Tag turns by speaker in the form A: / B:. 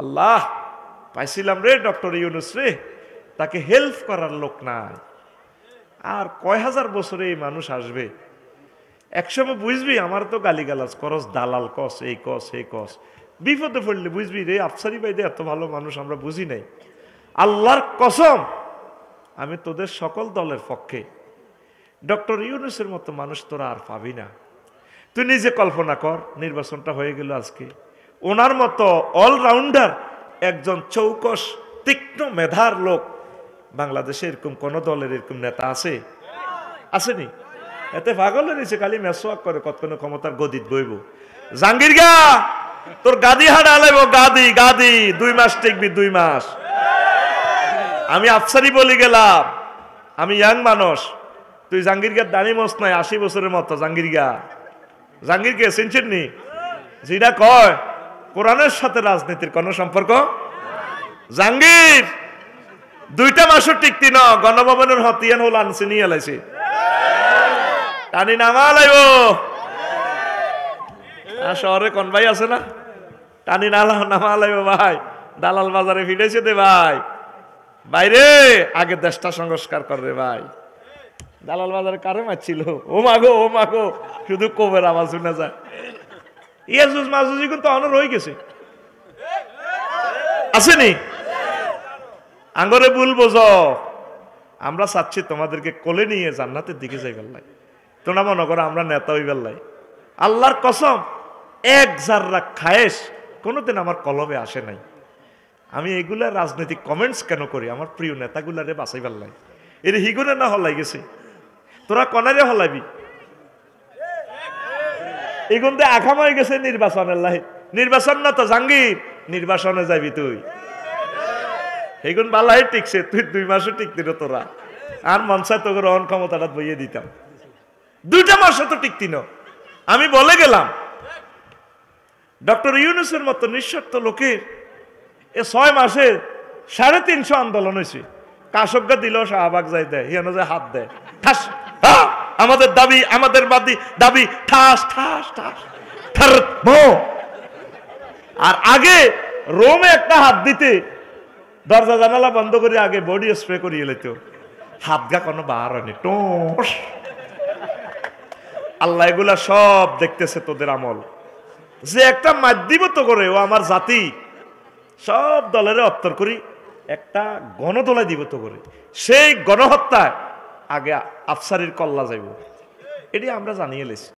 A: আল্লাহ পাইছিলাম রে ডক্টর ইউনূস রে, তাকে হেল্প করার লোক নাই। আর কয় হাজার বছরে এই মানুষ আসবে, একসময় বুঝবি আমার তো গালিগালাজ করস, দালাল কস, এই কস এই কস, বিপদে পড়লে বুঝবি রে আফসারি ভাই এত ভালো মানুষ আমরা বুঝি নাই। আল্লাহর কসম আমি তোদের সকল দলের পক্ষে, ডক্টর ইউনূসের মতো মানুষ তোরা আর পাবি না। তুই নিজে কল্পনা কর, নির্বাচনটা হয়ে গেল আজকে, ওনার মতো অলরাউন্ডার একজন চৌকস তীক্ষ্ণ মেধার লোক বাংলাদেশে এরকম কোন দলের এরকম নেতা আছে? আসেনি? এতে পাগল নিচে খালি মেসোয়াক করে কতক্ষণ ক্ষমতার গদিত বইব। জাহাঙ্গীর গা তোর গাদি হাড় আলাইব, গাদি গাদি 2 মাস টিকবি, 2 মাস। আমি আফসারি বলি গেলাম, আমি ইয়াং মানুষ, তুই জাহাঙ্গীর গার দাঁড়ি মস নাই 80 বছরের মতো। জাহাঙ্গীর গা, জাহাঙ্গীর কে চিনছেন নি? যেটা কয় কোরআনের সাথে রাজনীতির কোন সম্পর্ক। জাহাঙ্গীর 2টা মাসও টিকতি ন, গণভবনের হতিয়ান হল আনছে নিয়ে এলাইছে, টানি নামা লাইব। শহরে কোন ভাই আছে না, টানি নামা লাইব ভাই, দালাল বাজারে ফিরেছে দে ভাই। বাইরে আগে দেশটা সংস্কার করে ভাই। দালাল বাজারে কারে মারছিল, ও মাগো ও মাগো, শুধু কোবের আওয়াজ শুনে যায়। ইয়াজুজ মাজুজ কিন্তু অনর হয়ে গেছে, আসেনি? আঙ্গরে বলবো আমরা চাচ্ছি তোমাদেরকে কোলে নিয়ে জান্নাতের দিকে যাই বেল্লাই, তোমরা মনে করো আমরা নেতা হই বেল্লাই। আল্লাহর কসম এক জাররা খায়েশ কোনোদিন আমার কলমে আসে নাই। আমি এগুলা রাজনৈতিক কমেন্টস কেন করি? আমার প্রিয় নেতাগুলারে বাঁচাই বেল্লাই, এর হিগুনে না হলাই গেছে, তোরা কনারে হলাবি। এগুনতে আখাম হয়ে গেছে নির্বাচনের লাই, নির্বাচন না তো জাহাঙ্গীর, নির্বাচনে যাবি তুই। এগুন বালাই টিকছে, তুই 2 মাসও টিকতি না তোরা। আর মনসা তোকে রহন ক্ষমতাটা বইয়ে দিতাম, 2টা মাসও তো টিকতি না। আমি বলে গেলাম ডক্টর ইউনূসের মতো নিঃস্বার্থ লোকের 6 মাসে 350 আন্দোলন হয়েছে। কাশবগা দিল শাহবাগ যাই দেয়, হিয়ানো যায় হাত দেয়, ঠাস আমাদের দাবি আমাদের দাবি, ঠাস ঠাস ঠাস ঠার। আর আগে রোমে একটা হাত দিতে দরজা জানালা বন্ধ করে আগে বডি স্প্রে করিয়ে লেত, হাত গা কোনো বার হয়নি, টোস। আল্লাহ এগুলা সব দেখতেছে তোদের আমল। যে একটা মাধ্যমত করে ও আমার জাতি সব দলের অত্তর করি একটা গণদোলায় দিব তো করে, সেই গণহত্যায় আগে আফসারির কল্লা যাইব, এটি আমরা জানিয়ে লেছি।